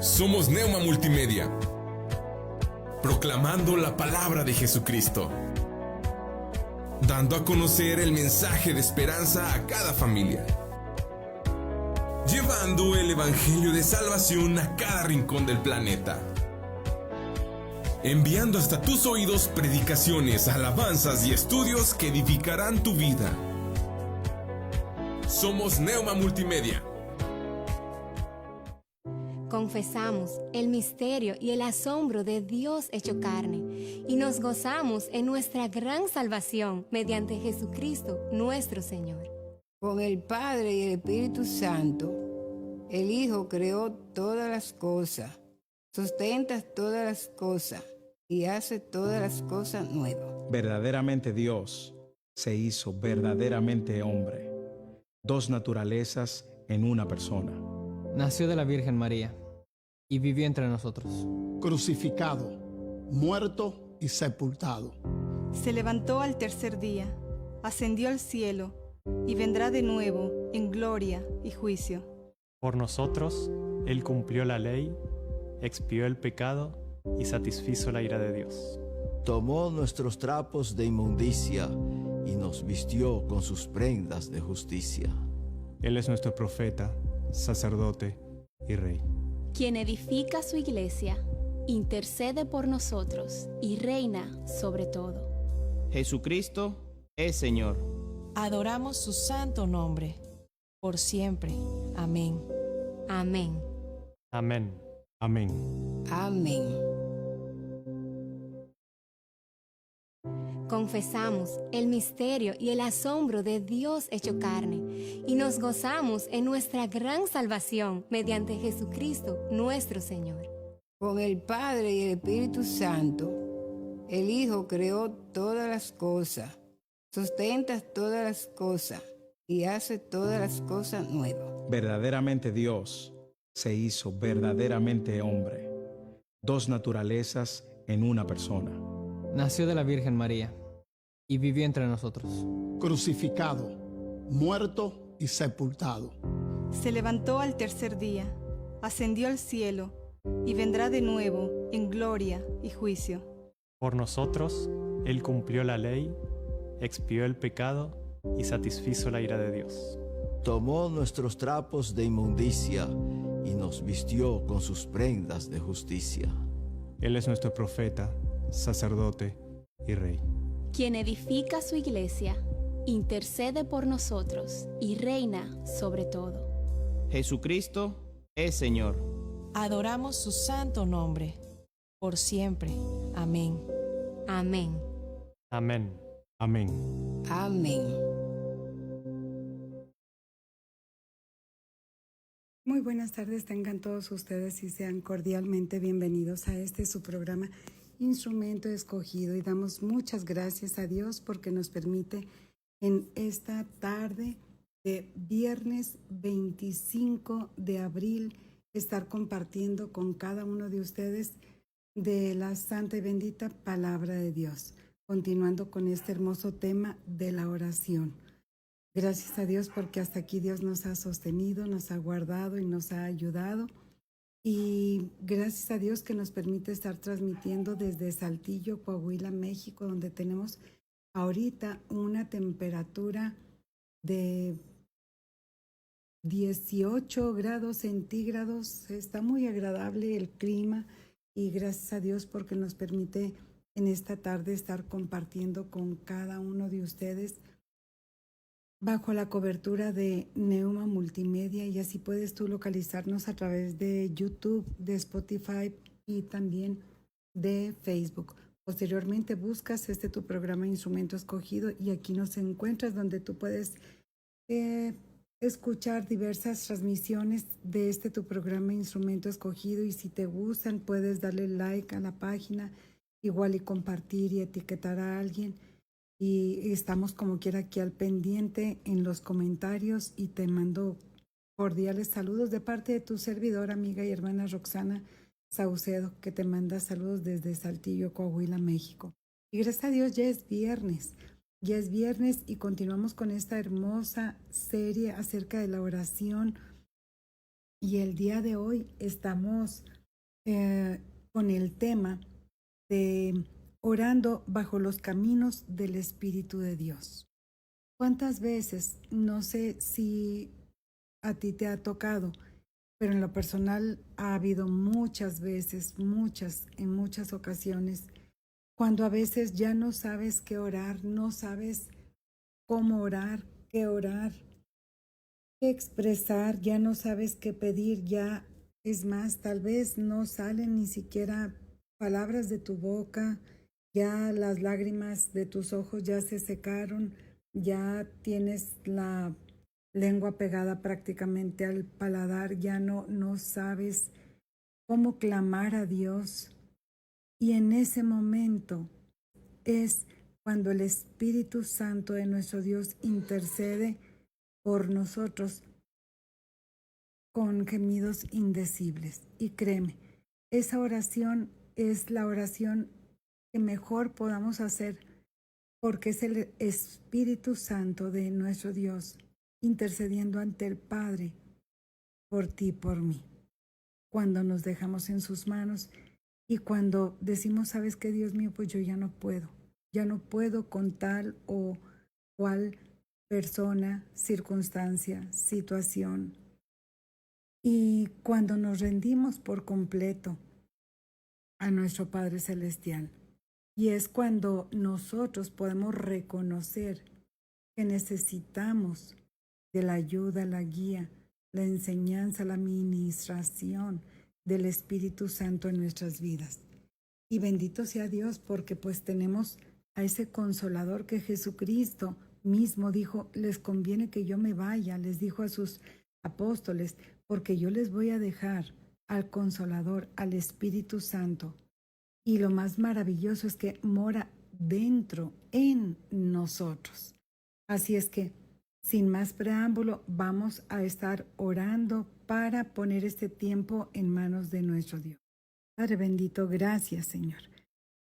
Somos Neuma Multimedia, proclamando la palabra de Jesucristo, dando a conocer el mensaje de esperanza a cada familia, llevando el evangelio de salvación a cada rincón del planeta, enviando hasta tus oídos predicaciones, alabanzas y estudios que edificarán tu vida. Somos Neuma Multimedia. Confesamos el misterio y el asombro de Dios hecho carne y nos gozamos en nuestra gran salvación mediante Jesucristo nuestro Señor. Con el Padre y el Espíritu Santo, el Hijo creó todas las cosas, sustenta todas las cosas y hace todas las cosas nuevas. Verdaderamente Dios se hizo verdaderamente hombre, dos naturalezas en una persona. Nació de la Virgen María y vivió entre nosotros. Crucificado, muerto y sepultado. Se levantó al tercer día, ascendió al cielo y vendrá de nuevo en gloria y juicio. Por nosotros, Él cumplió la ley, expió el pecado y satisfizo la ira de Dios. Tomó nuestros trapos de inmundicia y nos vistió con sus prendas de justicia. Él es nuestro profeta, sacerdote y rey. Quien edifica su iglesia, intercede por nosotros y reina sobre todo. Jesucristo es Señor. Adoramos su santo nombre, por siempre. Amén. Amén. Amén. Amén. Amén. Confesamos el misterio y el asombro de Dios hecho carne y nos gozamos en nuestra gran salvación mediante Jesucristo nuestro Señor. Con el Padre y el Espíritu Santo, el Hijo creó todas las cosas, sustenta todas las cosas y hace todas las cosas nuevas. Verdaderamente Dios se hizo verdaderamente hombre, dos naturalezas en una persona. Nació de la Virgen María y vivió entre nosotros. Crucificado, muerto y sepultado. Se levantó al tercer día, ascendió al cielo y vendrá de nuevo en gloria y juicio. Por nosotros, Él cumplió la ley, expió el pecado y satisfizo la ira de Dios. Tomó nuestros trapos de inmundicia y nos vistió con sus prendas de justicia. Él es nuestro profeta, sacerdote y rey. Quien edifica su iglesia, intercede por nosotros y reina sobre todo. Jesucristo es Señor. Adoramos su santo nombre, por siempre. Amén. Amén. Amén. Amén. Amén. Muy buenas tardes, tengan todos ustedes y sean cordialmente bienvenidos a su programa Instrumento Escogido, y damos muchas gracias a Dios porque nos permite en esta tarde de viernes 25 de abril estar compartiendo con cada uno de ustedes de la santa y bendita palabra de Dios, continuando con este hermoso tema de la oración. Gracias a Dios porque hasta aquí Dios nos ha sostenido, nos ha guardado y nos ha ayudado. Y gracias a Dios que nos permite estar transmitiendo desde Saltillo, Coahuila, México, donde tenemos ahorita una temperatura de 18 grados centígrados. Está muy agradable el clima y gracias a Dios porque nos permite en esta tarde estar compartiendo con cada uno de ustedes bajo la cobertura de Neuma Multimedia, y así puedes tú localizarnos a través de YouTube, de Spotify y también de Facebook. Posteriormente buscas tu programa Instrumento Escogido y aquí nos encuentras donde tú puedes escuchar diversas transmisiones de tu programa Instrumento Escogido, y si te gustan puedes darle like a la página, igual y compartir y etiquetar a alguien. Y estamos como quiera aquí al pendiente en los comentarios, y te mando cordiales saludos de parte de tu servidora, amiga y hermana Roxana Saucedo, que te manda saludos desde Saltillo, Coahuila, México. Y gracias a Dios ya es viernes y continuamos con esta hermosa serie acerca de la oración Y el día de hoy estamos con el tema de orando bajo los caminos del Espíritu de Dios. ¿Cuántas veces, no sé si a ti te ha tocado, pero en lo personal ha habido muchas veces, en muchas ocasiones, cuando a veces ya no sabes qué orar, no sabes cómo orar, qué expresar, ya no sabes qué pedir, ya es más, tal vez no salen ni siquiera palabras de tu boca, ya las lágrimas de tus ojos ya se secaron, ya tienes la lengua pegada prácticamente al paladar, ya no sabes cómo clamar a Dios. Y en ese momento es cuando el Espíritu Santo de nuestro Dios intercede por nosotros con gemidos indecibles. Y créeme, esa oración es la oración que mejor podamos hacer, porque es el Espíritu Santo de nuestro Dios intercediendo ante el Padre por ti y por mí. Cuando nos dejamos en sus manos y cuando decimos, ¿sabes qué, Dios mío? Pues yo ya no puedo con tal o cual persona, circunstancia, situación. Y cuando nos rendimos por completo a nuestro Padre Celestial, y es cuando nosotros podemos reconocer que necesitamos de la ayuda, la guía, la enseñanza, la ministración del Espíritu Santo en nuestras vidas. Y bendito sea Dios, porque pues tenemos a ese Consolador que Jesucristo mismo dijo, les conviene que yo me vaya, les dijo a sus apóstoles, porque yo les voy a dejar al Consolador, al Espíritu Santo. Y lo más maravilloso es que mora dentro, en nosotros. Así es que, sin más preámbulo, vamos a estar orando para poner este tiempo en manos de nuestro Dios. Padre bendito, gracias, Señor.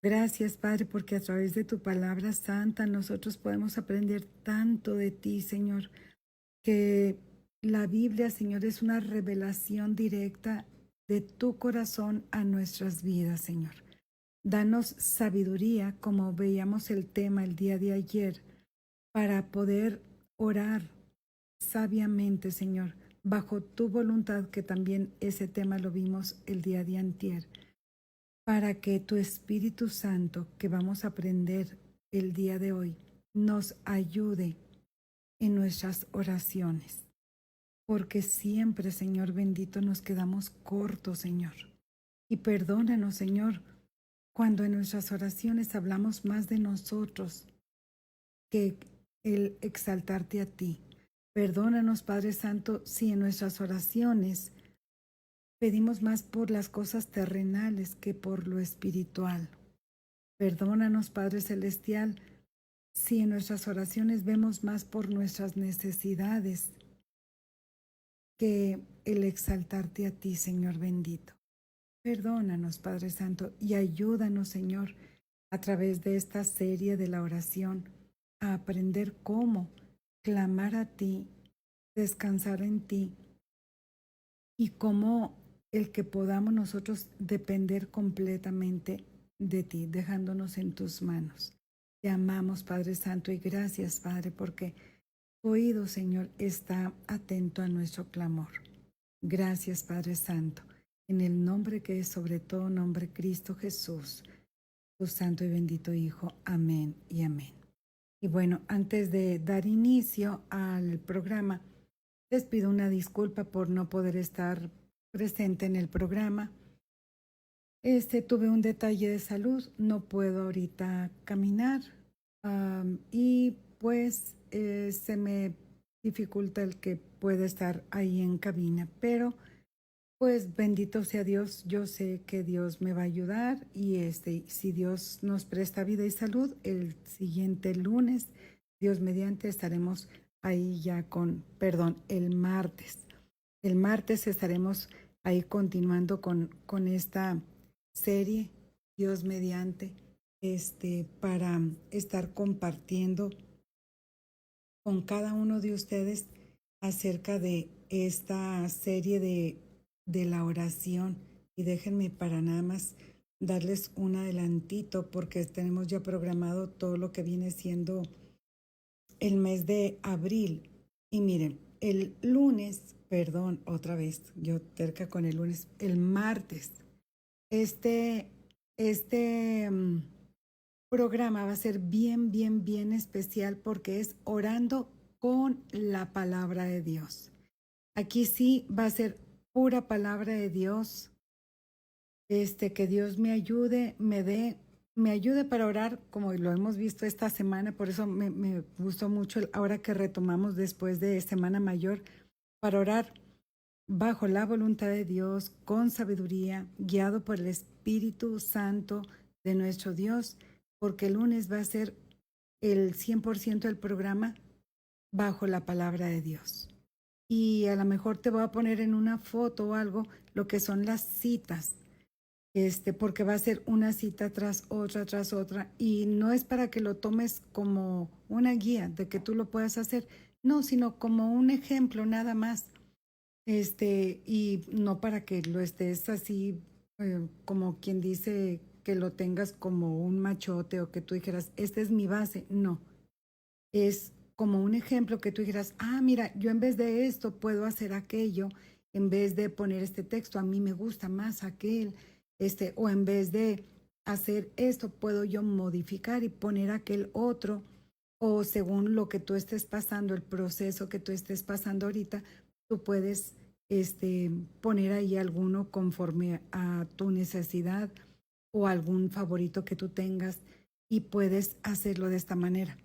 Gracias, Padre, porque a través de tu palabra santa nosotros podemos aprender tanto de ti, Señor, que la Biblia, Señor, es una revelación directa de tu corazón a nuestras vidas, Señor. Danos sabiduría, como veíamos el tema el día de ayer, para poder orar sabiamente, Señor, bajo tu voluntad, que también ese tema lo vimos el día de antier, para que tu Espíritu Santo, que vamos a aprender el día de hoy, nos ayude en nuestras oraciones. Porque siempre, Señor bendito, nos quedamos cortos, Señor. Y perdónanos, Señor, cuando en nuestras oraciones hablamos más de nosotros que el exaltarte a ti. Perdónanos, Padre Santo, si en nuestras oraciones pedimos más por las cosas terrenales que por lo espiritual. Perdónanos, Padre Celestial, si en nuestras oraciones vemos más por nuestras necesidades que el exaltarte a ti, Señor bendito. Perdónanos, Padre Santo, y ayúdanos, Señor, a través de esta serie de la oración, a aprender cómo clamar a ti, descansar en ti, y cómo el que podamos nosotros depender completamente de ti, dejándonos en tus manos. Te amamos, Padre Santo, y gracias, Padre, porque tu oído, Señor, está atento a nuestro clamor. Gracias, Padre Santo, en el nombre que es sobre todo nombre, Cristo Jesús, tu santo y bendito Hijo. Amén y amén. Y bueno, antes de dar inicio al programa, les pido una disculpa por no poder estar presente en el programa. Tuve un detalle de salud, no puedo ahorita caminar y pues se me dificulta el que pueda estar ahí en cabina, pero pues bendito sea Dios, yo sé que Dios me va a ayudar y si Dios nos presta vida y salud, el siguiente lunes, Dios mediante, estaremos ahí ya el martes. El martes estaremos ahí continuando con esta serie, Dios mediante, para estar compartiendo con cada uno de ustedes acerca de esta serie de de la oración. Y déjenme para nada más darles un adelantito porque tenemos ya programado todo lo que viene siendo el mes de abril. Y miren, el lunes, perdón, otra vez, yo terca con el lunes, el martes, este programa va a ser bien especial porque es orando con la palabra de Dios. Aquí sí va a ser pura palabra de Dios. Que Dios me ayude, me ayude para orar, como lo hemos visto esta semana. Por eso me gustó mucho ahora que retomamos después de Semana Mayor, para orar bajo la voluntad de Dios, con sabiduría, guiado por el Espíritu Santo de nuestro Dios, porque el lunes va a ser el 100% del programa bajo la palabra de Dios. Y a lo mejor te voy a poner en una foto o algo lo que son las citas, porque va a ser una cita tras otra, y no es para que lo tomes como una guía de que tú lo puedas hacer, no, sino como un ejemplo nada más, y no para que lo estés así, como quien dice, que lo tengas como un machote o que tú dijeras, esta es mi base. No, es como un ejemplo que tú dijeras, mira, yo en vez de esto puedo hacer aquello, en vez de poner este texto, a mí me gusta más aquel, o en vez de hacer esto, puedo yo modificar y poner aquel otro, o según lo que tú estés pasando, el proceso que tú estés pasando ahorita, tú puedes poner ahí alguno conforme a tu necesidad o algún favorito que tú tengas, y puedes hacerlo de esta manera.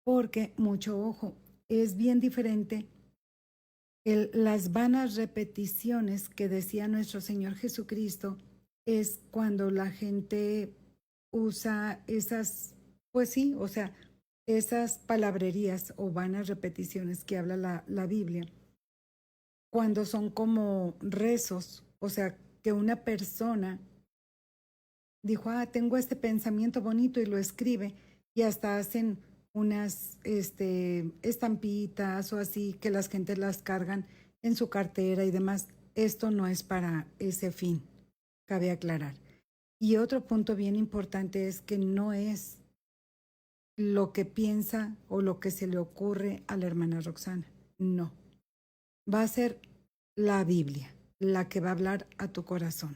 Porque, mucho ojo, es bien diferente las vanas repeticiones que decía nuestro Señor Jesucristo, es cuando la gente usa esas, pues sí, o sea, esas palabrerías o vanas repeticiones que habla la Biblia, cuando son como rezos, o sea, que una persona dijo, tengo este pensamiento bonito, y lo escribe, y hasta hacen unas estampitas o así, que las gentes las cargan en su cartera y demás. Esto no es para ese fin, cabe aclarar. Y otro punto bien importante es que no es lo que piensa o lo que se le ocurre a la hermana Roxana, no. Va a ser la Biblia la que va a hablar a tu corazón.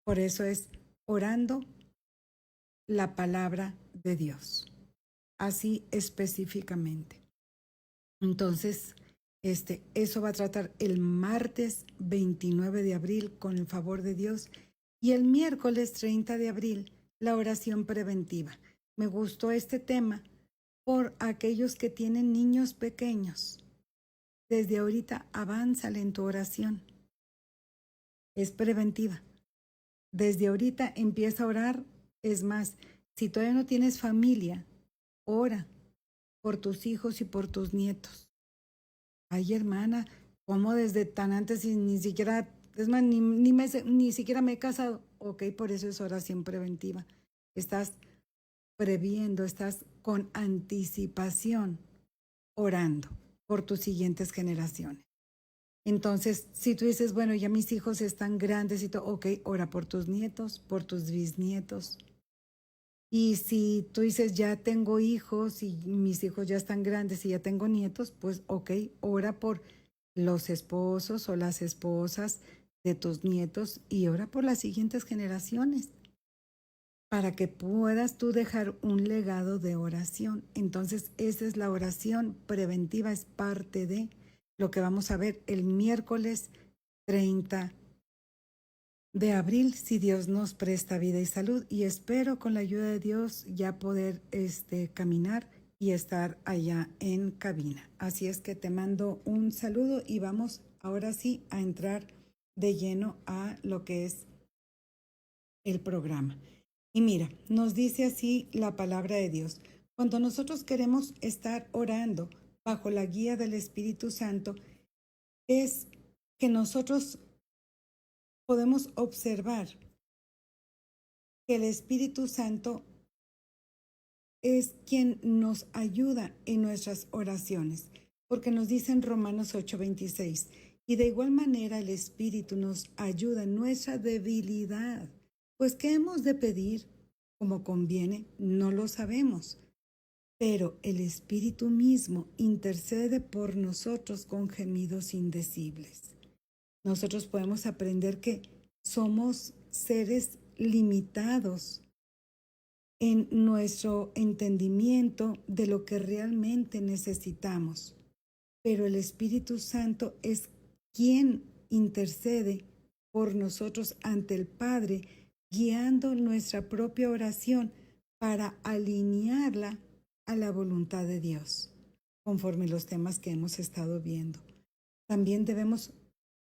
Por eso es orando la palabra de Dios, así específicamente. Entonces, eso va a tratar el martes 29 de abril con el favor de Dios, y el miércoles 30 de abril la oración preventiva. Me gustó este tema por aquellos que tienen niños pequeños. Desde ahorita avánzale en tu oración. Es preventiva. Desde ahorita empieza a orar. Es más, si todavía no tienes familia, ora por tus hijos y por tus nietos. Ay, hermana, ¿cómo desde tan antes y ni siquiera, es más, ni siquiera me he casado? Ok, por eso es oración preventiva. Estás previendo, estás con anticipación orando por tus siguientes generaciones. Entonces, si tú dices, bueno, ya mis hijos están grandes y todo, ok, ora por tus nietos, por tus bisnietos. Y si tú dices, ya tengo hijos y mis hijos ya están grandes y ya tengo nietos, pues ok, ora por los esposos o las esposas de tus nietos y ora por las siguientes generaciones, para que puedas tú dejar un legado de oración. Entonces, esa es la oración preventiva, es parte de lo que vamos a ver el miércoles 30 de abril, si Dios nos presta vida y salud, y espero con la ayuda de Dios ya poder caminar y estar allá en cabina. Así es que te mando un saludo y vamos ahora sí a entrar de lleno a lo que es el programa. Y mira, nos dice así la palabra de Dios. Cuando nosotros queremos estar orando bajo la guía del Espíritu Santo, es que nosotros podemos observar que el Espíritu Santo es quien nos ayuda en nuestras oraciones, porque nos dice en Romanos 8:26, Y de igual manera el Espíritu nos ayuda en nuestra debilidad. Pues ¿qué hemos de pedir? Como conviene, no lo sabemos. Pero el Espíritu mismo intercede por nosotros con gemidos indecibles. Nosotros podemos aprender que somos seres limitados en nuestro entendimiento de lo que realmente necesitamos. Pero el Espíritu Santo es quien intercede por nosotros ante el Padre, guiando nuestra propia oración para alinearla a la voluntad de Dios, conforme los temas que hemos estado viendo. También debemos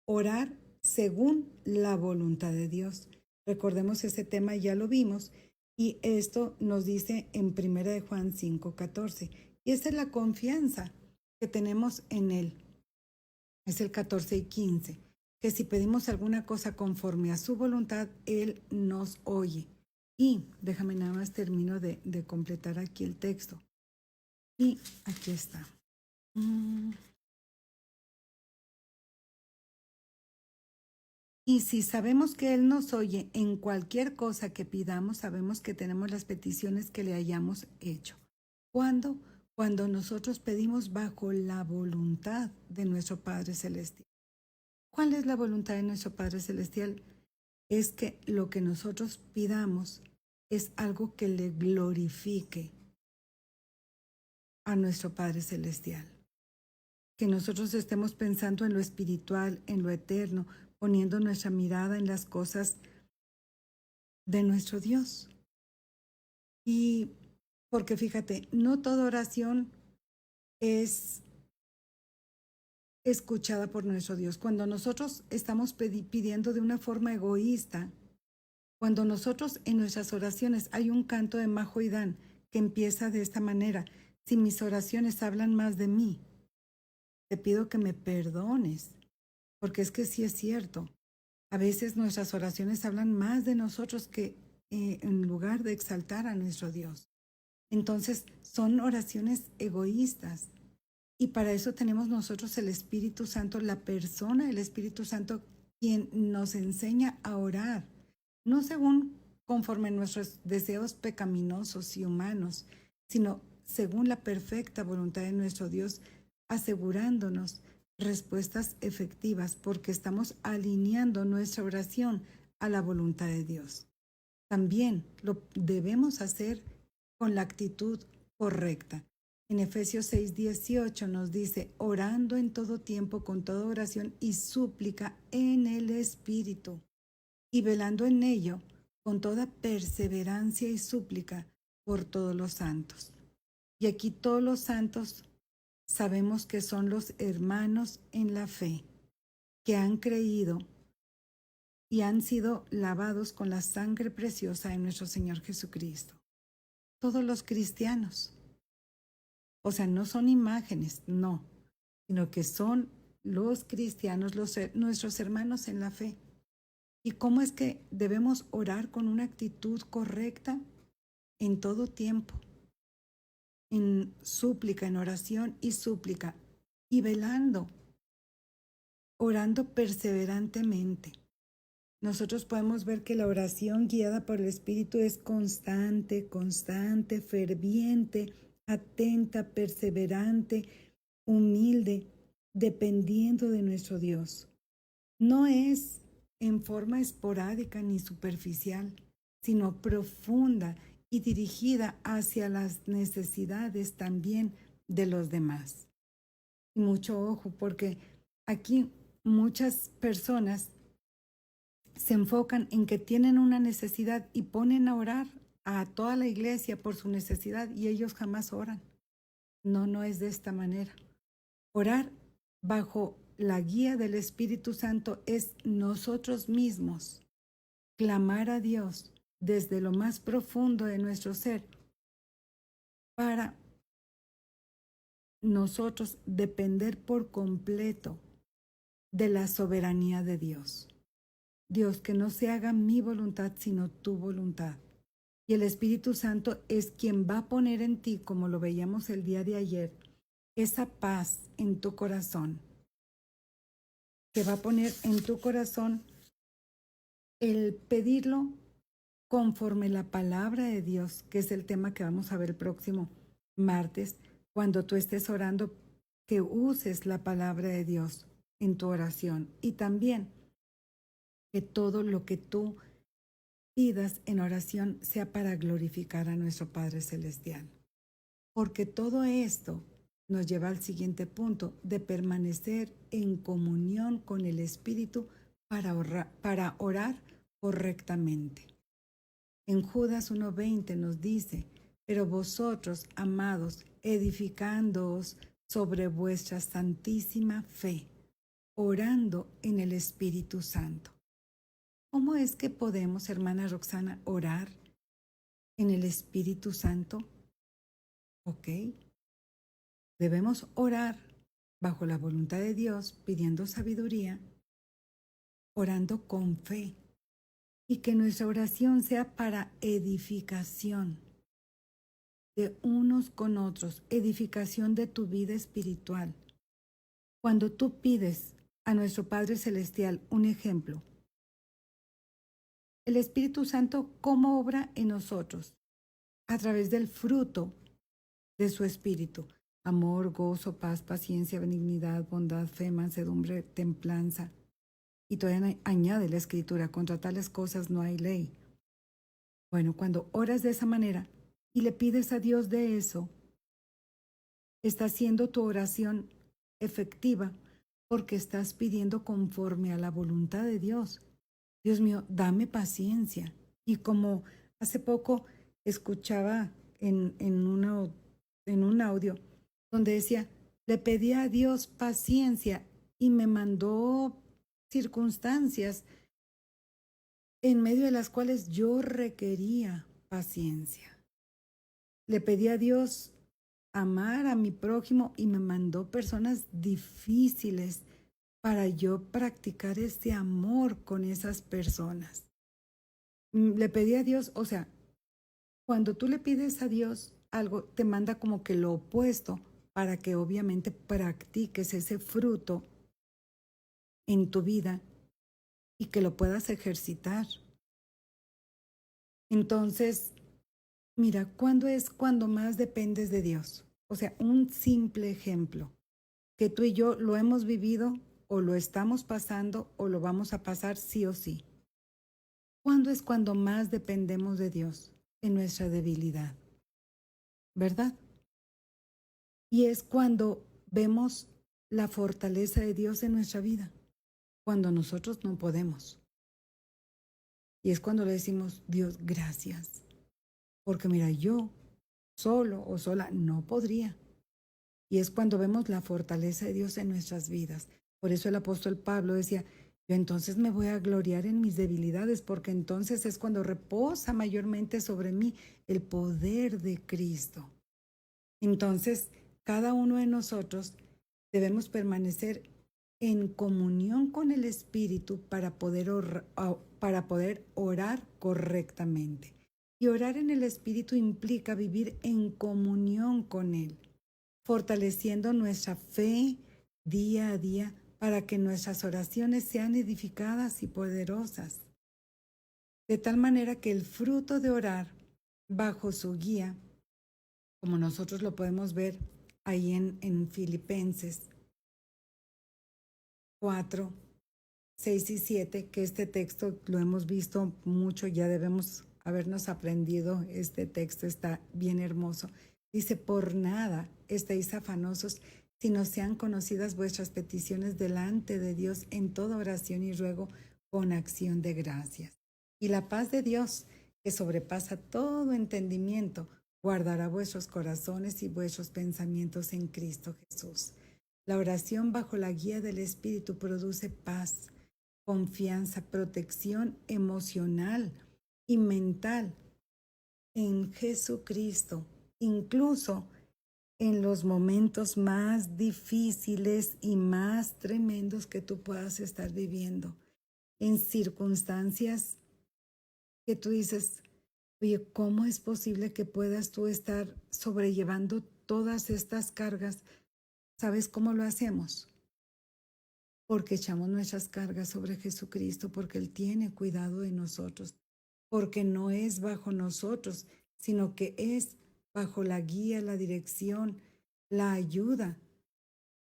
orar según la voluntad de Dios. Recordemos ese tema, ya lo vimos, y esto nos dice en 1 Juan 5:14. Y esa es la confianza que tenemos en Él. Es el 14 y 15, que si pedimos alguna cosa conforme a su voluntad, Él nos oye. Y déjame nada más termino de completar aquí el texto. Y aquí está. Y si sabemos que Él nos oye en cualquier cosa que pidamos, sabemos que tenemos las peticiones que le hayamos hecho. ¿Cuándo? Cuando nosotros pedimos bajo la voluntad de nuestro Padre Celestial. ¿Cuál es la voluntad de nuestro Padre Celestial? Es que lo que nosotros pidamos es algo que le glorifique a nuestro Padre Celestial. Que nosotros estemos pensando en lo espiritual, en lo eterno, poniendo nuestra mirada en las cosas de nuestro Dios. Y porque fíjate, no toda oración es escuchada por nuestro Dios. Cuando nosotros estamos pidiendo de una forma egoísta, cuando nosotros en nuestras oraciones hay un canto de Majo y Dan que empieza de esta manera: si mis oraciones hablan más de mí, te pido que me perdones, porque es que sí es cierto. A veces nuestras oraciones hablan más de nosotros que en lugar de exaltar a nuestro Dios. Entonces son oraciones egoístas. Y para eso tenemos nosotros el Espíritu Santo, la persona del Espíritu Santo, quien nos enseña a orar, no según conforme nuestros deseos pecaminosos y humanos, sino según la perfecta voluntad de nuestro Dios, asegurándonos respuestas efectivas, porque estamos alineando nuestra oración a la voluntad de Dios. También lo debemos hacer con la actitud correcta. En Efesios 6:18 nos dice: orando en todo tiempo con toda oración y súplica en el Espíritu, y velando en ello con toda perseverancia y súplica por todos los santos. Y aquí todos los santos sabemos que son los hermanos en la fe, que han creído y han sido lavados con la sangre preciosa de nuestro Señor Jesucristo. Todos los cristianos. O sea, no son imágenes, no, sino que son los cristianos, nuestros hermanos en la fe. ¿Y cómo es que debemos orar con una actitud correcta? En todo tiempo, en súplica, en oración y súplica, y velando, orando perseverantemente. Nosotros podemos ver que la oración guiada por el Espíritu es constante, ferviente, atenta, perseverante, humilde, dependiendo de nuestro Dios. No es en forma esporádica ni superficial, sino profunda y dirigida hacia las necesidades también de los demás. Y mucho ojo, porque aquí muchas personas se enfocan en que tienen una necesidad y ponen a orar a toda la iglesia por su necesidad, y ellos jamás oran. No es de esta manera. Orar bajo la guía del Espíritu Santo es nosotros mismos clamar a Dios desde lo más profundo de nuestro ser para nosotros depender por completo de la soberanía de Dios. Dios, que no se haga mi voluntad sino tu voluntad. Y el Espíritu Santo es quien va a poner en ti, como lo veíamos el día de ayer, esa paz en tu corazón, que va a poner en tu corazón el pedirlo conforme la palabra de Dios, que es el tema que vamos a ver el próximo martes, cuando tú estés orando, que uses la palabra de Dios en tu oración y también que todo lo que tú pidas en oración sea para glorificar a nuestro Padre Celestial. Porque todo esto nos lleva al siguiente punto, de permanecer en comunión con el Espíritu para orar correctamente. En Judas 1:20 nos dice, pero vosotros, amados, edificándoos sobre vuestra santísima fe, orando en el Espíritu Santo. ¿Cómo es que podemos, hermana Roxana, orar en el Espíritu Santo? ¿Ok? Debemos orar bajo la voluntad de Dios, pidiendo sabiduría, orando con fe, y que nuestra oración sea para edificación de unos con otros, edificación de tu vida espiritual. Cuando tú pides a nuestro Padre Celestial un ejemplo, el Espíritu Santo, ¿cómo obra en nosotros? A través del fruto de su Espíritu. Amor, gozo, paz, paciencia, benignidad, bondad, fe, mansedumbre, templanza. Y todavía añade la Escritura, contra tales cosas no hay ley. Bueno, cuando oras de esa manera y le pides a Dios de eso, está haciendo tu oración efectiva porque estás pidiendo conforme a la voluntad de Dios. Dios mío, dame paciencia. Y como hace poco escuchaba en un audio donde decía, le pedí a Dios paciencia y me mandó circunstancias en medio de las cuales yo requería paciencia. Le pedí a Dios amar a mi prójimo y me mandó personas difíciles para yo practicar este amor con esas personas. Le pedí a Dios, o sea, cuando tú le pides a Dios algo, te manda como que lo opuesto para que obviamente practiques ese fruto en tu vida y que lo puedas ejercitar. Entonces, mira, ¿cuándo es cuando más dependes de Dios? O sea, un simple ejemplo, que tú y yo lo hemos vivido o lo estamos pasando o lo vamos a pasar sí o sí. ¿Cuándo es cuando más dependemos de Dios? En nuestra debilidad, ¿verdad? Y es cuando vemos la fortaleza de Dios en nuestra vida, cuando nosotros no podemos. Y es cuando le decimos, Dios, gracias. Porque mira, yo solo o sola no podría. Y es cuando vemos la fortaleza de Dios en nuestras vidas. Por eso el apóstol Pablo decía, yo entonces me voy a gloriar en mis debilidades, porque entonces es cuando reposa mayormente sobre mí el poder de Cristo. Entonces, cada uno de nosotros debemos permanecer en comunión con el Espíritu para poder orar correctamente. Y orar en el Espíritu implica vivir en comunión con Él, fortaleciendo nuestra fe día a día para que nuestras oraciones sean edificadas y poderosas. De tal manera que el fruto de orar bajo su guía, como nosotros lo podemos ver ahí en Filipenses 4, 6 y 7, que este texto lo hemos visto mucho, ya debemos habernos aprendido este texto, está bien hermoso. Dice, por nada estéis afanosos, sino sean conocidas vuestras peticiones delante de Dios en toda oración y ruego con acción de gracias. Y la paz de Dios, que sobrepasa todo entendimiento, guardará vuestros corazones y vuestros pensamientos en Cristo Jesús. La oración bajo la guía del Espíritu produce paz, confianza, protección emocional y mental en Jesucristo, incluso en los momentos más difíciles y más tremendos que tú puedas estar viviendo, en circunstancias que tú dices, oye, ¿cómo es posible que puedas tú estar sobrellevando todas estas cargas? ¿Sabes cómo lo hacemos? porque echamos nuestras cargas sobre Jesucristo, porque Él tiene cuidado de nosotros, porque no es bajo nosotros, sino que es bajo la guía, la dirección, la ayuda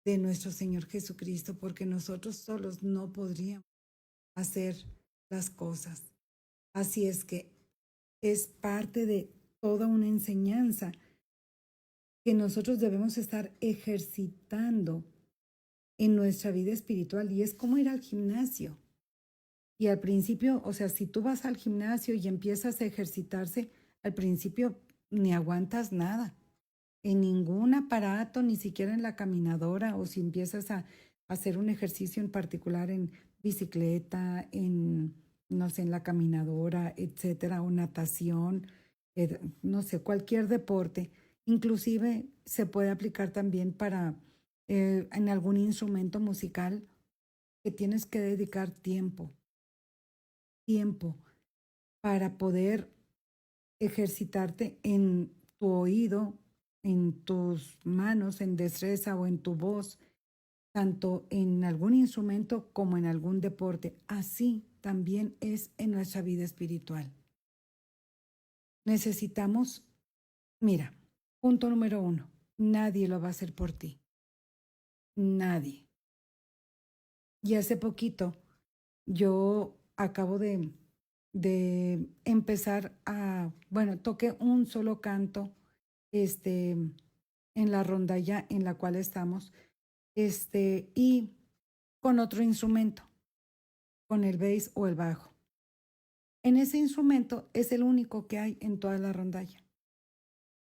de nuestro Señor Jesucristo, porque nosotros solos no podríamos hacer las cosas. Así es que es parte de toda una enseñanza que nosotros debemos estar ejercitando en nuestra vida espiritual, y es como ir al gimnasio. Y al principio, o sea, si tú vas al gimnasio y empiezas a ejercitarse, al principio ni aguantas nada, en ningún aparato, ni siquiera en la caminadora, o si empiezas a hacer un ejercicio en particular en bicicleta, no sé, en la caminadora, etcétera, o natación, no sé, cualquier deporte. Inclusive se puede aplicar también para en algún instrumento musical, que tienes que dedicar tiempo para poder ejercitarte en tu oído, en tus manos, en destreza o en tu voz, tanto en algún instrumento como en algún deporte. Así también es en nuestra vida espiritual. Necesitamos, mira, punto número 1, nadie lo va a hacer por ti. Nadie. Y hace poquito yo acabo de empezar toqué un solo canto en la rondalla en la cual estamos, y con otro instrumento, con el bass o el bajo. En ese instrumento es el único que hay en toda la rondalla.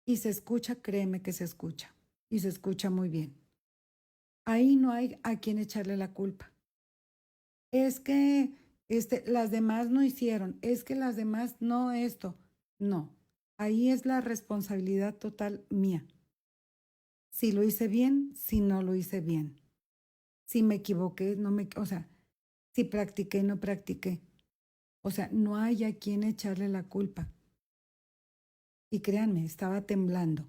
Y se escucha, créeme que se escucha, y se escucha muy bien. Ahí no hay a quien echarle la culpa. Es que las demás no hicieron, es que las demás no esto. No, ahí es la responsabilidad total mía. Si lo hice bien, si no lo hice bien. Si me equivoqué, si practiqué, no practiqué. O sea, no hay a quien echarle la culpa. Y créanme, estaba temblando.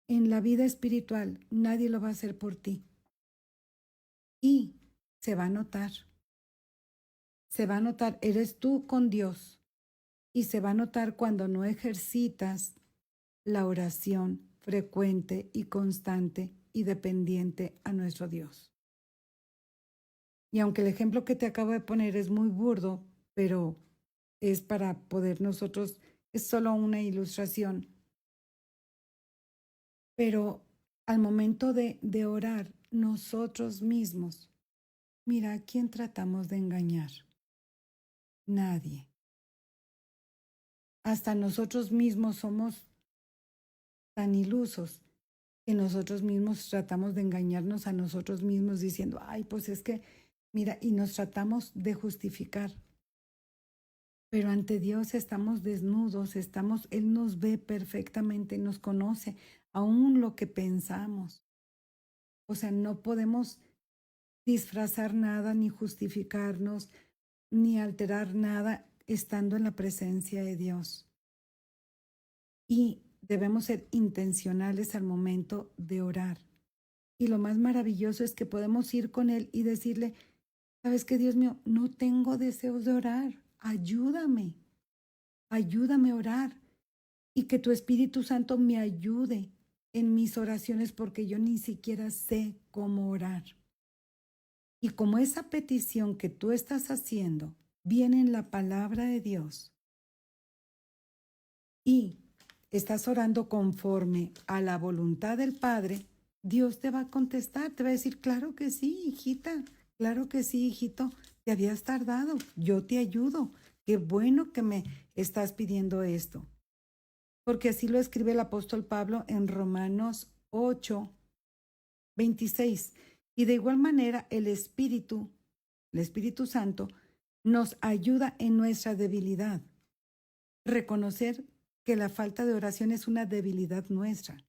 En la vida espiritual, nadie lo va a hacer por ti. Y se va a notar. Se va a notar, eres tú con Dios. Y se va a notar cuando no ejercitas la oración frecuente y constante y dependiente a nuestro Dios. Y aunque el ejemplo que te acabo de poner es muy burdo, pero es para poder nosotros, es solo una ilustración. Pero al momento de orar, nosotros mismos, mira, ¿a quién tratamos de engañar? Nadie. Hasta nosotros mismos somos tan ilusos que nosotros mismos tratamos de engañarnos a nosotros mismos diciendo, ay, pues es que, mira, y nos tratamos de justificar. Pero ante Dios estamos desnudos, Él nos ve perfectamente, nos conoce, aún lo que pensamos. O sea, no podemos disfrazar nada, ni justificarnos, ni alterar nada estando en la presencia de Dios. Y debemos ser intencionales al momento de orar. Y lo más maravilloso es que podemos ir con Él y decirle, ¿sabes qué, Dios mío? No tengo deseos de orar. Ayúdame a orar. Y que tu Espíritu Santo me ayude en mis oraciones porque yo ni siquiera sé cómo orar. Y como esa petición que tú estás haciendo viene en la palabra de Dios y estás orando conforme a la voluntad del Padre, Dios te va a contestar, te va a decir, claro que sí, hijita, claro que sí, hijito, te habías tardado, yo te ayudo, qué bueno que me estás pidiendo esto. Porque así lo escribe el apóstol Pablo en Romanos 8:26. Y de igual manera el Espíritu Santo, nos ayuda en nuestra debilidad. Reconocer que la falta de oración es una debilidad nuestra.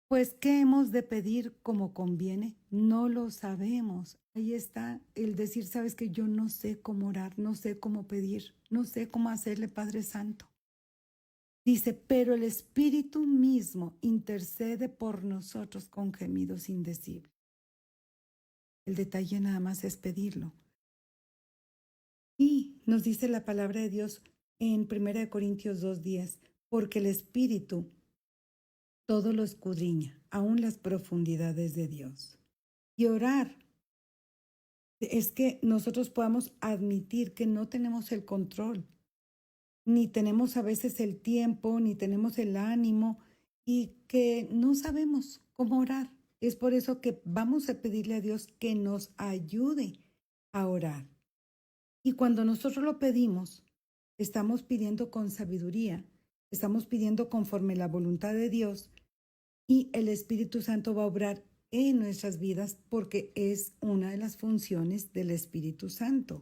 Pues, ¿qué hemos de pedir como conviene? No lo sabemos. Ahí está el decir, sabes que yo no sé cómo orar, no sé cómo pedir, no sé cómo hacerle, Padre Santo. Dice, pero el Espíritu mismo intercede por nosotros con gemidos indecibles. El detalle nada más es pedirlo. Y nos dice la palabra de Dios en 1 Corintios 2:10, porque el Espíritu todo lo escudriña, aún las profundidades de Dios. Y orar es que nosotros podamos admitir que no tenemos el control, ni tenemos a veces el tiempo, ni tenemos el ánimo, y que no sabemos cómo orar. Es por eso que vamos a pedirle a Dios que nos ayude a orar. Y cuando nosotros lo pedimos, estamos pidiendo con sabiduría, estamos pidiendo conforme la voluntad de Dios, y el Espíritu Santo va a obrar en nuestras vidas porque es una de las funciones del Espíritu Santo.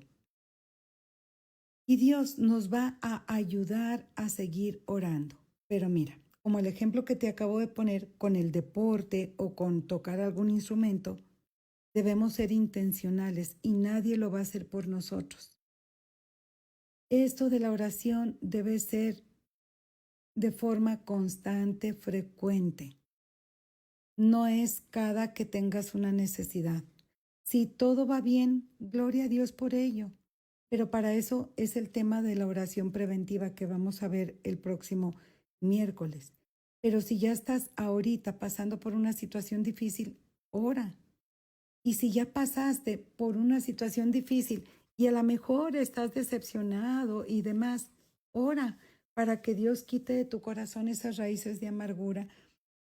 Y Dios nos va a ayudar a seguir orando. Pero mira, como el ejemplo que te acabo de poner con el deporte o con tocar algún instrumento, debemos ser intencionales y nadie lo va a hacer por nosotros. Esto de la oración debe ser de forma constante, frecuente. No es cada que tengas una necesidad. Si todo va bien, gloria a Dios por ello. Pero para eso es el tema de la oración preventiva que vamos a ver el próximo miércoles. Pero si ya estás ahorita pasando por una situación difícil, ora. Y si ya pasaste por una situación difícil y a lo mejor estás decepcionado y demás, ora para que Dios quite de tu corazón esas raíces de amargura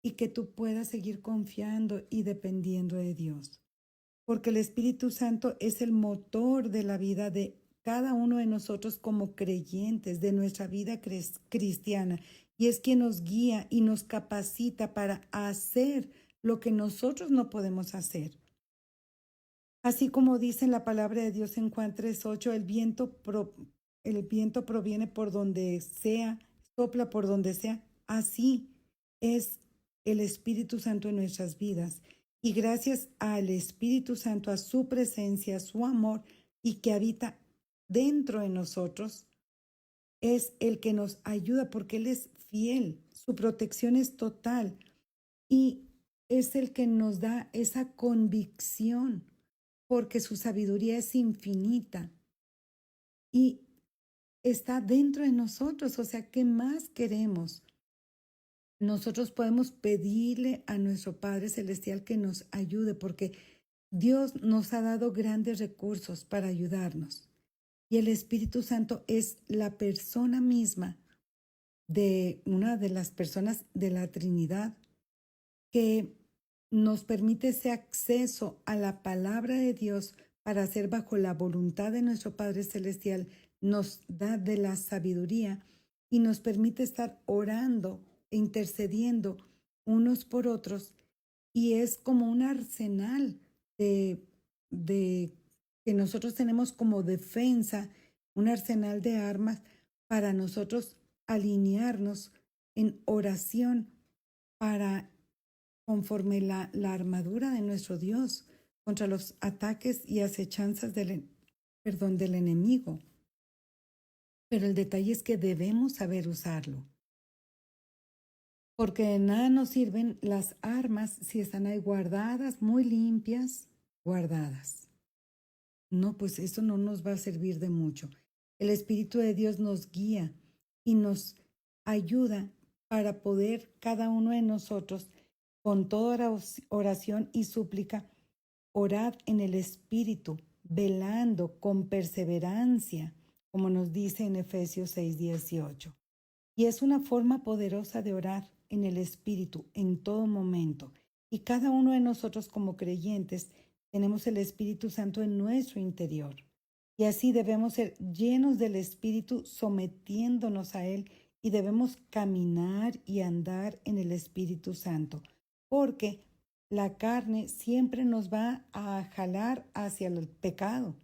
y que tú puedas seguir confiando y dependiendo de Dios. Porque el Espíritu Santo es el motor de la vida de cada uno de nosotros como creyentes, de nuestra vida cristiana, y es quien nos guía y nos capacita para hacer lo que nosotros no podemos hacer. Así como dice en la palabra de Dios en Juan 3:8, el viento proviene por donde sea, sopla por donde sea. Así es el Espíritu Santo en nuestras vidas. Y gracias al Espíritu Santo, a su presencia, a su amor, y que habita dentro de nosotros, es el que nos ayuda porque Él es fiel, su protección es total y es el que nos da esa convicción porque su sabiduría es infinita y está dentro de nosotros. O sea, ¿qué más queremos? Nosotros podemos pedirle a nuestro Padre Celestial que nos ayude porque Dios nos ha dado grandes recursos para ayudarnos. Y el Espíritu Santo es la persona misma de una de las personas de la Trinidad que nos permite ese acceso a la palabra de Dios para hacer bajo la voluntad de nuestro Padre Celestial, nos da de la sabiduría y nos permite estar orando e intercediendo unos por otros, y es como un arsenal de que nosotros tenemos como defensa, un arsenal de armas para nosotros alinearnos en oración para conforme la armadura de nuestro Dios contra los ataques y acechanzas del enemigo. Pero el detalle es que debemos saber usarlo. Porque de nada nos sirven las armas si están ahí guardadas, muy limpias, guardadas. No, pues eso no nos va a servir de mucho. El Espíritu de Dios nos guía y nos ayuda para poder cada uno de nosotros, con toda oración y súplica, orar en el Espíritu, velando con perseverancia, como nos dice en Efesios 6:18. Y es una forma poderosa de orar en el Espíritu en todo momento. Y cada uno de nosotros como creyentes tenemos el Espíritu Santo en nuestro interior. Y así debemos ser llenos del Espíritu, sometiéndonos a Él, y debemos caminar y andar en el Espíritu Santo, porque la carne siempre nos va a jalar hacia el pecado,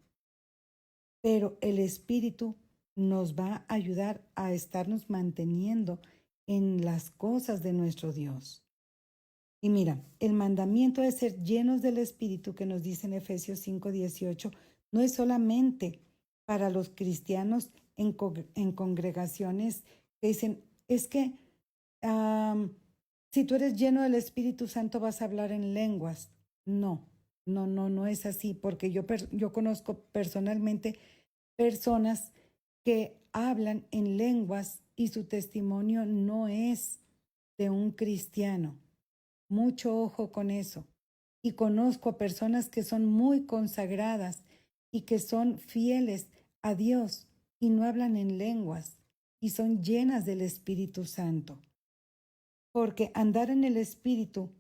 pero el Espíritu nos va a ayudar a estarnos manteniendo en las cosas de nuestro Dios. Y mira, el mandamiento de ser llenos del Espíritu que nos dice en Efesios 5:18 no es solamente para los cristianos en congregaciones que dicen, es que si tú eres lleno del Espíritu Santo vas a hablar en lenguas. No, No es así, porque yo conozco personalmente personas que hablan en lenguas y su testimonio no es de un cristiano. Mucho ojo con eso. Y conozco a personas que son muy consagradas y que son fieles a Dios y no hablan en lenguas y son llenas del Espíritu Santo. Porque andar en el Espíritu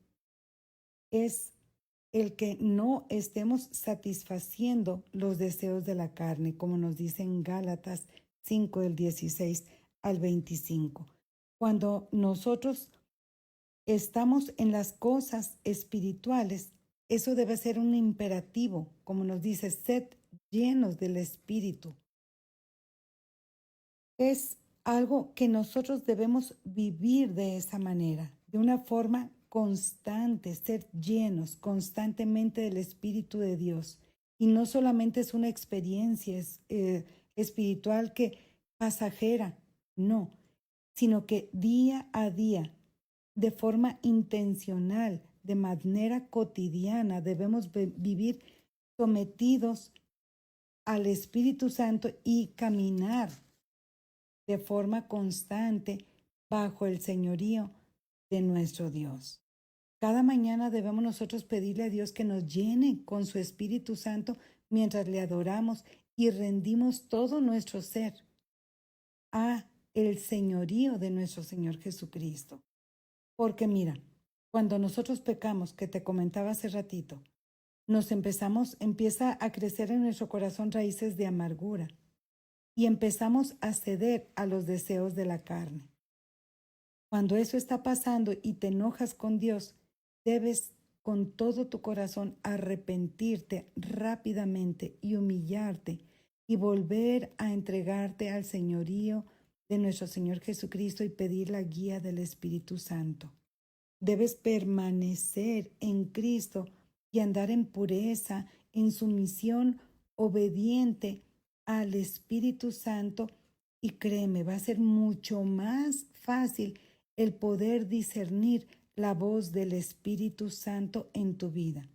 es el que no estemos satisfaciendo los deseos de la carne, como nos dice en Gálatas 5 del 16 al 25. Cuando nosotros estamos en las cosas espirituales, eso debe ser un imperativo, como nos dice, sed llenos del Espíritu. Es algo que nosotros debemos vivir de esa manera, de una forma constante, ser llenos constantemente del Espíritu de Dios. Y no solamente es una experiencia espiritual que pasajera, no, sino que día a día, de forma intencional, de manera cotidiana, debemos vivir sometidos al Espíritu Santo y caminar de forma constante bajo el señorío de nuestro Dios. Cada mañana debemos nosotros pedirle a Dios que nos llene con su Espíritu Santo mientras le adoramos y rendimos todo nuestro ser a el señorío de nuestro Señor Jesucristo. Porque mira, cuando nosotros pecamos, que te comentaba hace ratito, empieza a crecer en nuestro corazón raíces de amargura y empezamos a ceder a los deseos de la carne. Cuando eso está pasando y te enojas con Dios, debes con todo tu corazón arrepentirte rápidamente y humillarte y volver a entregarte al señorío de nuestro Señor Jesucristo y pedir la guía del Espíritu Santo. Debes permanecer en Cristo y andar en pureza, en sumisión, obediente al Espíritu Santo, y créeme, va a ser mucho más fácil el poder discernir la voz del Espíritu Santo en tu vida.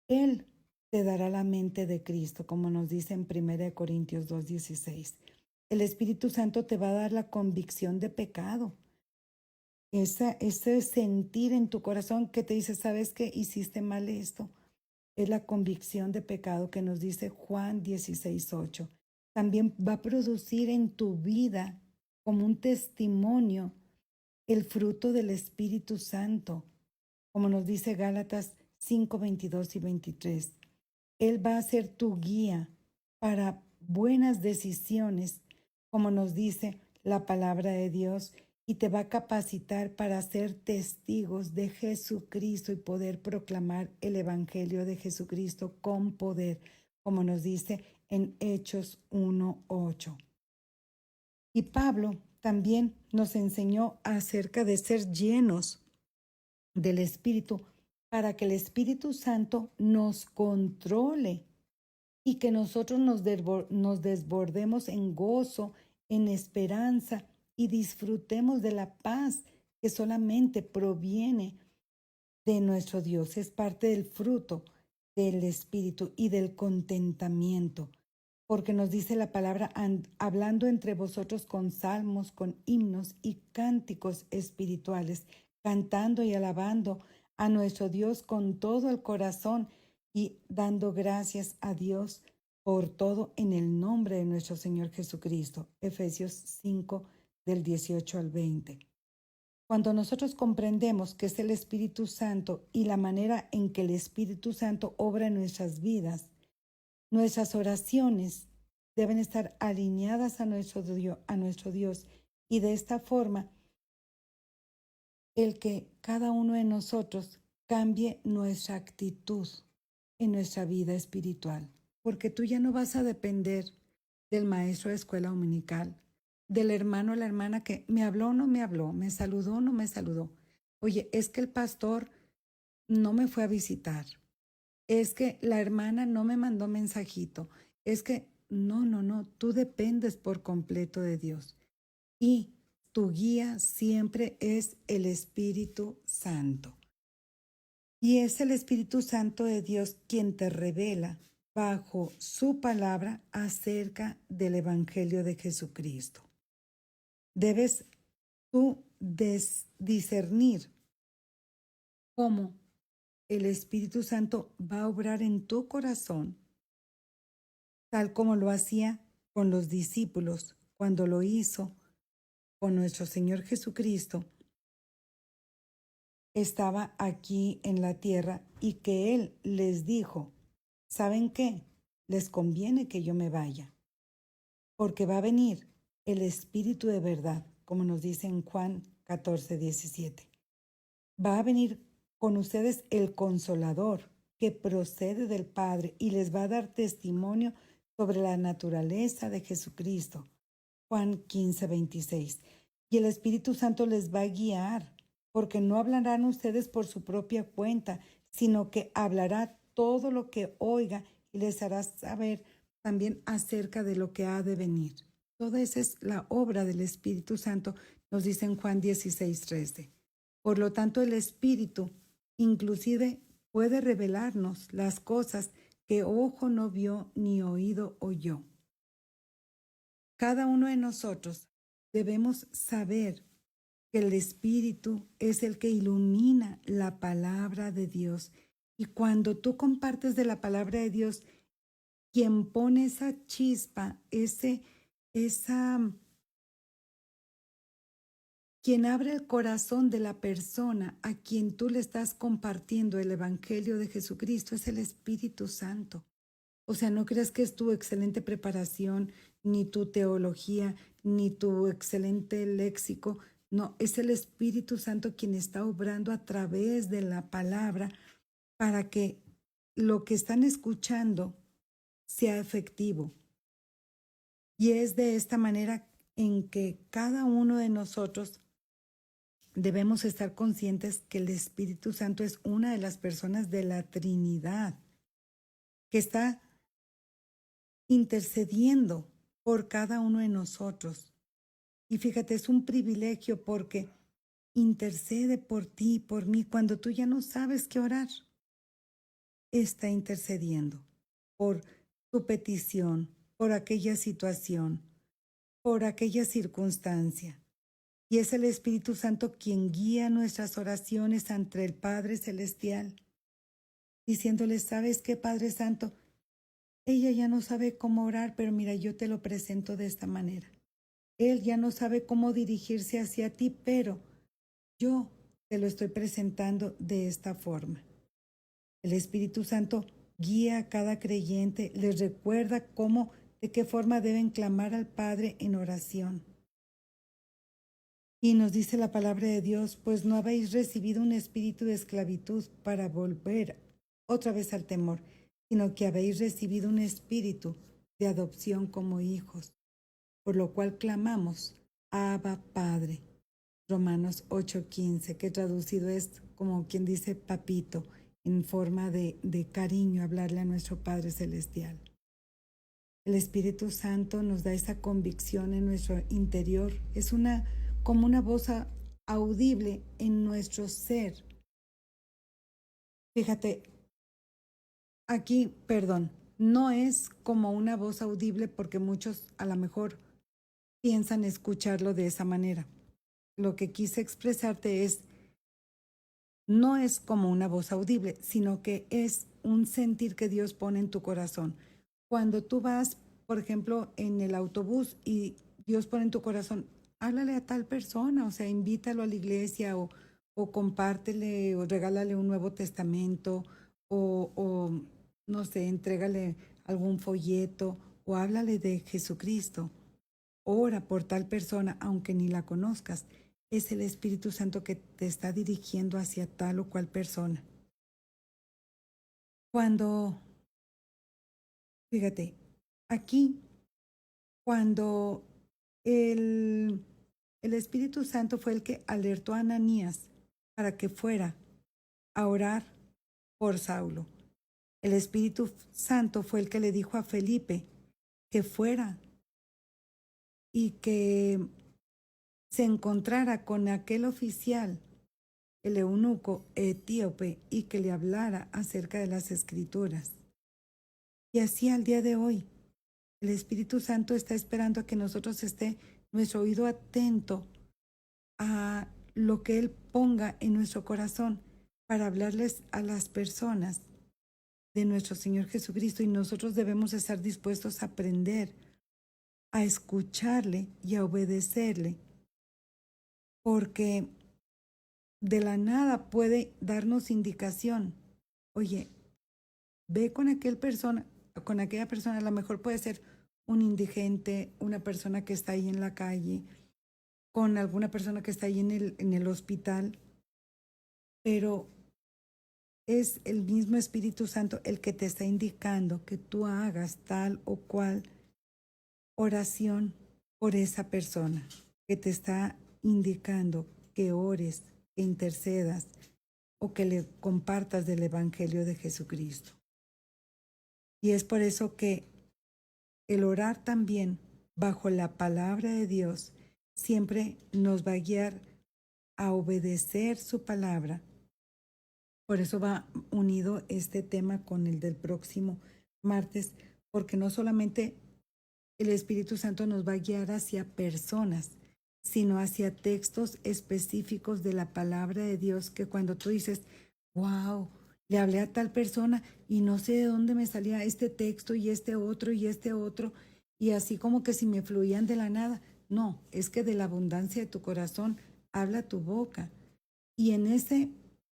Él te dará la mente de Cristo, como nos dice en 1 Corintios 2:16. El Espíritu Santo te va a dar la convicción de pecado. Ese sentir en tu corazón que te dice, ¿sabes qué? Hiciste mal esto. Es la convicción de pecado que nos dice Juan 16:8. También va a producir en tu vida como un testimonio el fruto del Espíritu Santo, como nos dice Gálatas 5:22 y 23. Él va a ser tu guía para buenas decisiones, como nos dice la palabra de Dios, y te va a capacitar para ser testigos de Jesucristo y poder proclamar el Evangelio de Jesucristo con poder, como nos dice en Hechos 1:8. Y Pablo también nos enseñó acerca de ser llenos del Espíritu para que el Espíritu Santo nos controle y que nosotros nos desbordemos en gozo, en esperanza y disfrutemos de la paz que solamente proviene de nuestro Dios. Es parte del fruto del Espíritu y del contentamiento, porque nos dice la palabra, hablando entre vosotros con salmos, con himnos y cánticos espirituales, cantando y alabando a nuestro Dios con todo el corazón y dando gracias a Dios por todo en el nombre de nuestro Señor Jesucristo. Efesios 5, del 18 al 20. Cuando nosotros comprendemos que es el Espíritu Santo y la manera en que el Espíritu Santo obra en nuestras vidas, nuestras oraciones deben estar alineadas a nuestro Dios y de esta forma el que cada uno de nosotros cambie nuestra actitud en nuestra vida espiritual, porque tú ya no vas a depender del maestro de escuela dominical, del hermano o la hermana que me habló o no me habló, me saludó o no me saludó. Oye, es que el pastor no me fue a visitar. Es que la hermana no me mandó mensajito. Es que no, tú dependes por completo de Dios. Y tu guía siempre es el Espíritu Santo. Y es el Espíritu Santo de Dios quien te revela bajo su palabra acerca del Evangelio de Jesucristo. Debes tú discernir cómo el Espíritu Santo va a obrar en tu corazón, tal como lo hacía con los discípulos cuando lo hizo con nuestro Señor Jesucristo. Estaba aquí en la tierra y que Él les dijo, ¿saben qué? Les conviene que yo me vaya, porque va a venir el Espíritu de verdad, como nos dice en Juan 14:17. Va a venir con ustedes el Consolador, que procede del Padre y les va a dar testimonio sobre la naturaleza de Jesucristo. Juan 15:26. Y el Espíritu Santo les va a guiar, porque no hablarán ustedes por su propia cuenta, sino que hablará todo lo que oiga y les hará saber también acerca de lo que ha de venir. Toda esa es la obra del Espíritu Santo, nos dice en Juan 16:13. Por lo tanto, el Espíritu inclusive puede revelarnos las cosas que ojo no vio ni oído oyó. Cada uno de nosotros debemos saber que el Espíritu es el que ilumina la palabra de Dios. Y cuando tú compartes de la palabra de Dios, quien pone esa chispa, quien abre el corazón de la persona a quien tú le estás compartiendo el Evangelio de Jesucristo es el Espíritu Santo. O sea, no creas que es tu excelente preparación, ni tu teología, ni tu excelente léxico. No, es el Espíritu Santo quien está obrando a través de la palabra para que lo que están escuchando sea efectivo. Y es de esta manera en que cada uno de nosotros debemos estar conscientes que el Espíritu Santo es una de las personas de la Trinidad que está intercediendo por cada uno de nosotros. Y fíjate, es un privilegio porque intercede por ti y por mí cuando tú ya no sabes qué orar. Está intercediendo por tu petición, por aquella situación, por aquella circunstancia. Y es el Espíritu Santo quien guía nuestras oraciones ante el Padre Celestial, diciéndole, ¿sabes qué, Padre Santo? Ella ya no sabe cómo orar, pero mira, yo te lo presento de esta manera. Él ya no sabe cómo dirigirse hacia ti, pero yo te lo estoy presentando de esta forma. El Espíritu Santo guía a cada creyente, les recuerda de qué forma deben clamar al Padre en oración. Y nos dice la palabra de Dios, pues no habéis recibido un espíritu de esclavitud para volver otra vez al temor, sino que habéis recibido un espíritu de adopción como hijos, por lo cual clamamos, Abba Padre. Romanos 8:15, que traducido es como quien dice papito, en forma de cariño, hablarle a nuestro Padre Celestial. El Espíritu Santo nos da esa convicción en nuestro interior, es como una voz audible en nuestro ser. Fíjate, aquí, no es como una voz audible porque muchos a lo mejor piensan escucharlo de esa manera. Lo que quise expresarte no es como una voz audible, sino que es un sentir que Dios pone en tu corazón. Cuando tú vas, por ejemplo, en el autobús y Dios pone en tu corazón, háblale a tal persona, o sea, invítalo a la iglesia o compártele o regálale un Nuevo Testamento o no sé, entrégale algún folleto o háblale de Jesucristo. Ora por tal persona, aunque ni la conozcas. Es el Espíritu Santo que te está dirigiendo hacia tal o cual persona. Fíjate, aquí, cuando el Espíritu Santo fue el que alertó a Ananías para que fuera a orar por Saulo. El Espíritu Santo fue el que le dijo a Felipe que fuera y que se encontrara con aquel oficial, el eunuco etíope y que le hablara acerca de las Escrituras. Y así al día de hoy, el Espíritu Santo está esperando a que nosotros esté nuestro oído atento a lo que Él ponga en nuestro corazón para hablarles a las personas de nuestro Señor Jesucristo, y nosotros debemos estar dispuestos a aprender, a escucharle y a obedecerle, porque de la nada puede darnos indicación. Oye, ve con aquella persona, a lo mejor puede ser un indigente, una persona que está ahí en la calle, con alguna persona que está ahí en el hospital, pero es el mismo Espíritu Santo el que te está indicando que tú hagas tal o cual oración por esa persona, que te está indicando que ores, que intercedas o que le compartas del Evangelio de Jesucristo. Y es por eso que el orar también bajo la palabra de Dios siempre nos va a guiar a obedecer su palabra. Por eso va unido este tema con el del próximo martes, porque no solamente el Espíritu Santo nos va a guiar hacia personas, sino hacia textos específicos de la palabra de Dios, que cuando tú dices, wow, le hablé a tal persona y no sé de dónde me salía este texto y este otro, y así como que si me fluían de la nada. No, es que de la abundancia de tu corazón habla tu boca. Y en ese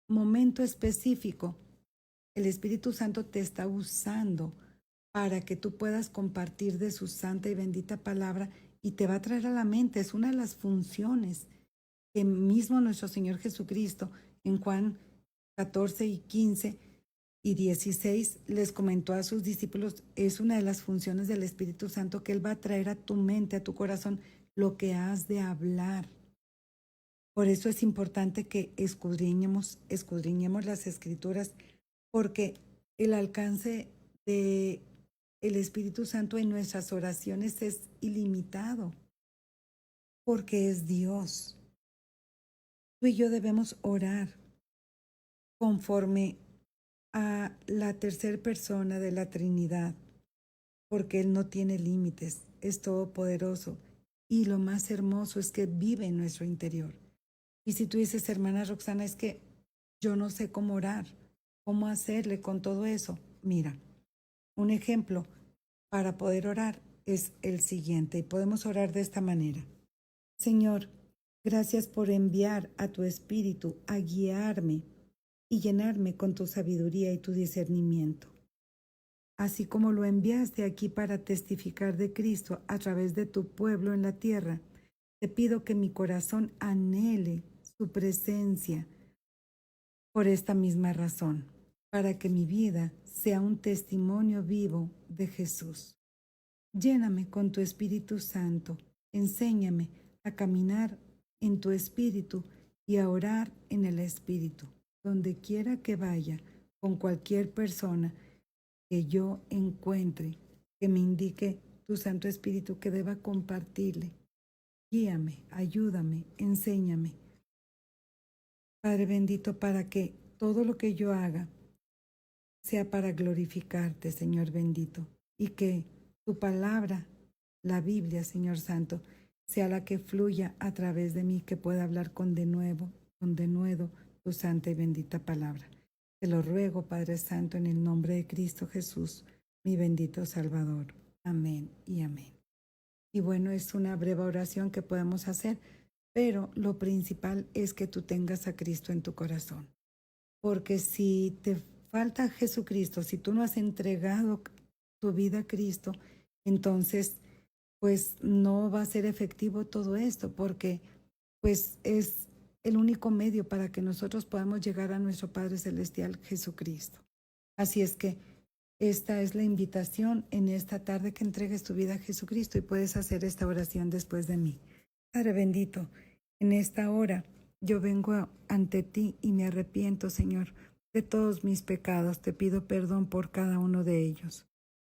momento específico, el Espíritu Santo te está usando para que tú puedas compartir de su santa y bendita palabra, y te va a traer a la mente. Es una de las funciones que mismo nuestro Señor Jesucristo en Juan 14 y 15 y 16 les comentó a sus discípulos. Es una de las funciones del Espíritu Santo, que Él va a traer a tu mente, a tu corazón, lo que has de hablar. Por eso es importante que escudriñemos las Escrituras, porque el alcance de el Espíritu Santo en nuestras oraciones es ilimitado, porque es Dios. Tú y yo debemos orar conforme a la tercera persona de la Trinidad, porque Él no tiene límites, es todopoderoso, y lo más hermoso es que vive en nuestro interior. Y si tú dices, hermana Roxana, es que yo no sé cómo orar, cómo hacerle con todo eso, mira, un ejemplo para poder orar es el siguiente, y podemos orar de esta manera. Señor, gracias por enviar a tu Espíritu a guiarme y llenarme con tu sabiduría y tu discernimiento. Así como lo enviaste aquí para testificar de Cristo a través de tu pueblo en la tierra, te pido que mi corazón anhele su presencia por esta misma razón, para que mi vida sea un testimonio vivo de Jesús. Lléname con tu Espíritu Santo, enséñame a caminar en tu Espíritu y a orar en el Espíritu, donde quiera que vaya, con cualquier persona que yo encuentre, que me indique tu Santo Espíritu que deba compartirle. Guíame, ayúdame, enséñame. Padre bendito, para que todo lo que yo haga sea para glorificarte, Señor bendito, y que tu palabra, la Biblia, Señor Santo, sea la que fluya a través de mí, que pueda hablar con denuedo tu santa y bendita palabra. Te lo ruego, Padre Santo, en el nombre de Cristo Jesús, mi bendito Salvador. Amén y amén. Y bueno, es una breve oración que podemos hacer, pero lo principal es que tú tengas a Cristo en tu corazón. Porque si te falta Jesucristo, si tú no has entregado tu vida a Cristo, entonces pues no va a ser efectivo todo esto, porque pues es el único medio para que nosotros podamos llegar a nuestro Padre Celestial, Jesucristo. Así es que esta es la invitación en esta tarde, que entregues tu vida a Jesucristo, y puedes hacer esta oración después de mí. Padre bendito, en esta hora yo vengo ante ti y me arrepiento, Señor, de todos mis pecados. Te pido perdón por cada uno de ellos.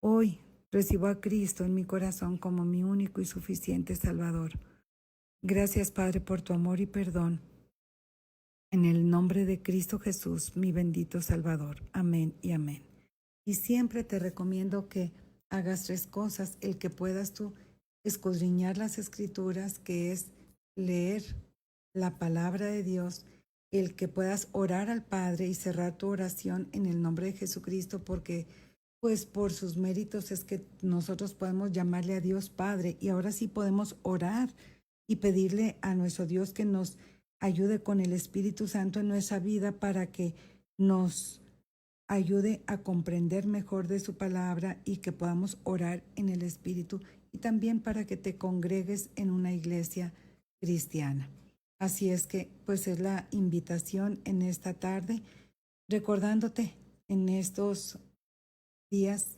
Hoy recibo a Cristo en mi corazón como mi único y suficiente Salvador. Gracias, Padre, por tu amor y perdón. En el nombre de Cristo Jesús, mi bendito Salvador. Amén y amén. Y siempre te recomiendo que hagas 3 cosas. El que puedas tú escudriñar las Escrituras, que es leer la palabra de Dios. El que puedas orar al Padre y cerrar tu oración en el nombre de Jesucristo, porque pues por sus méritos es que nosotros podemos llamarle a Dios Padre, y ahora sí podemos orar y pedirle a nuestro Dios que nos ayude con el Espíritu Santo en nuestra vida para que nos ayude a comprender mejor de su palabra y que podamos orar en el Espíritu, y también para que te congregues en una iglesia cristiana. Así es que pues es la invitación en esta tarde, recordándote en estos días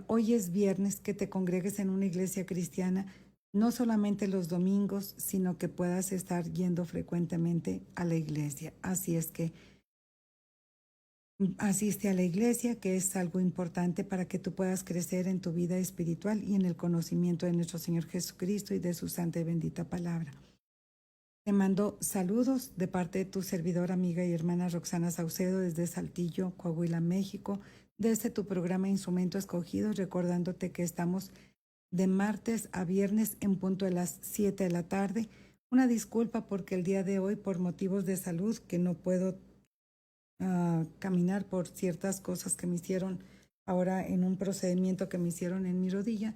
hoy es viernes, que te congregues en una iglesia cristiana, no solamente los domingos, sino que puedas estar yendo frecuentemente a la iglesia. Así es que asiste a la iglesia, que es algo importante para que tú puedas crecer en tu vida espiritual y en el conocimiento de nuestro Señor Jesucristo y de su santa y bendita palabra. Te mando saludos de parte de tu servidora, amiga y hermana Roxana Saucedo, desde Saltillo, Coahuila, México, desde tu programa Instrumento Escogido, recordándote que estamos de martes a viernes en punto de las 7 de la tarde. Una disculpa porque el día de hoy, por motivos de salud, que no puedo caminar por ciertas cosas que me hicieron ahora en un procedimiento que me hicieron en mi rodilla,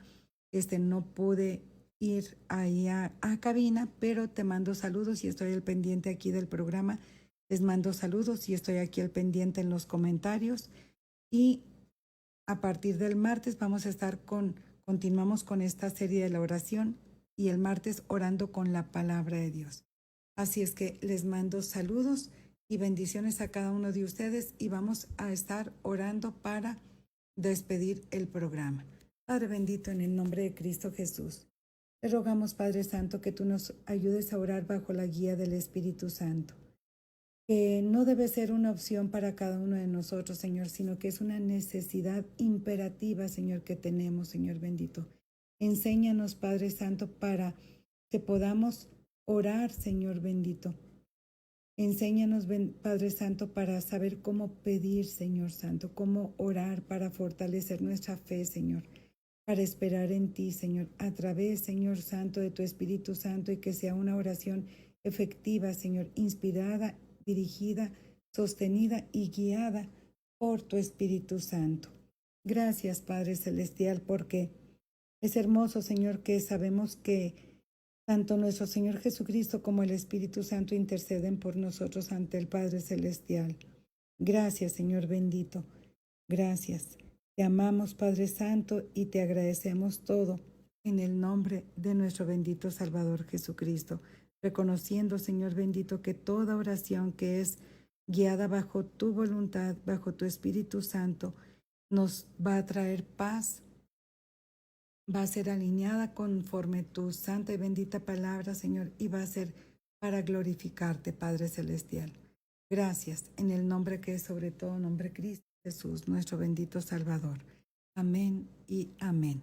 no pude ir ahí a cabina, pero te mando saludos y estoy al pendiente aquí del programa. Les mando saludos y estoy aquí al pendiente en los comentarios. Y a partir del martes vamos a estar continuamos con esta serie de la oración, y el martes orando con la palabra de Dios. Así es que les mando saludos y bendiciones a cada uno de ustedes, y vamos a estar orando para despedir el programa. Padre bendito, en el nombre de Cristo Jesús, te rogamos, Padre Santo, que tú nos ayudes a orar bajo la guía del Espíritu Santo, que no debe ser una opción para cada uno de nosotros, Señor, sino que es una necesidad imperativa, Señor, que tenemos, Señor bendito. Enséñanos, Padre Santo, para que podamos orar, Señor bendito. Enséñanos, Padre Santo, para saber cómo pedir, Señor Santo, cómo orar para fortalecer nuestra fe, Señor, para esperar en ti, Señor, a través, Señor Santo, de tu Espíritu Santo, y que sea una oración efectiva, Señor, inspirada, dirigida, sostenida y guiada por tu Espíritu Santo. Gracias, Padre Celestial, porque es hermoso, Señor, que sabemos que tanto nuestro Señor Jesucristo como el Espíritu Santo interceden por nosotros ante el Padre Celestial. Gracias, Señor bendito. Gracias. Te amamos, Padre Santo, y te agradecemos todo en el nombre de nuestro bendito Salvador Jesucristo, reconociendo, Señor bendito, que toda oración que es guiada bajo tu voluntad, bajo tu Espíritu Santo, nos va a traer paz, va a ser alineada conforme tu santa y bendita palabra, Señor, y va a ser para glorificarte, Padre Celestial. Gracias, en el nombre que es sobre todo nombre, Cristo Jesús, nuestro bendito Salvador. Amén y amén.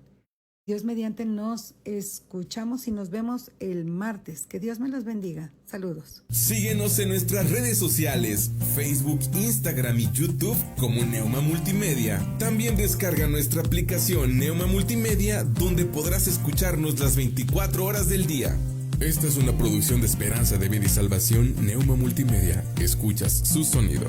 Dios mediante, nos escuchamos y nos vemos el martes. Que Dios me los bendiga. Saludos. Síguenos en nuestras redes sociales, Facebook, Instagram y YouTube como Neuma Multimedia. También descarga nuestra aplicación Neuma Multimedia, donde podrás escucharnos las 24 horas del día. Esta es una producción de Esperanza de Vida y Salvación Neuma Multimedia. Escuchas su sonido.